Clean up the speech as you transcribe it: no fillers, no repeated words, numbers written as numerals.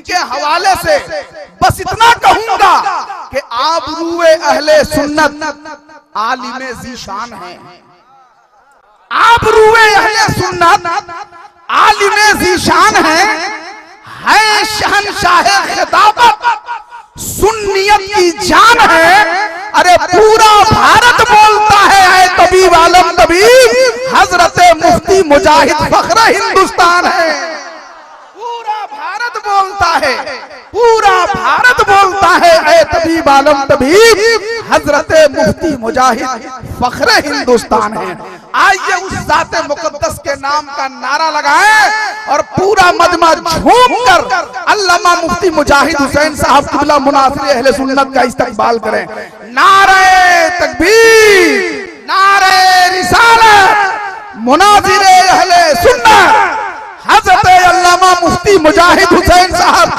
जिनके हवाले से बस इतना कहूंगा कि आबरूए अहले सुन्नत आलिमे ज़ीशान है। आबरूए अहले सुन्नत आलिमे ज़ीशान है शहंशाहे खिताबत सुन्नियत की जान है। अरे पूरा भारत बोलता है तबीब आलम तबीब हजरत मुफ्ती मुजाहिद फख्र हिंदुस्तान है। पूरा भारत बोलता है, पूरा भारत बोलता है ऐ तबीब आलम तबीब हजरत मुफ्ती मुजाहिद फख्र हिंदुस्तान है। आइए उस जाते मुकद्दस के नाम का नारा लगाएं और पूरा मजमा झूम कर अल्लामा मुफ्ती मुजाहिद हुसैन साहब क़िबला मुनासिर अहले सुन्नत का इस्तकबाल करें। नारे तकबीर, नारे रिसालत, मुनासिर अहले सुन्नत हजरत अल्लामा मुफ्ती मुजाहिद हुसैन साहब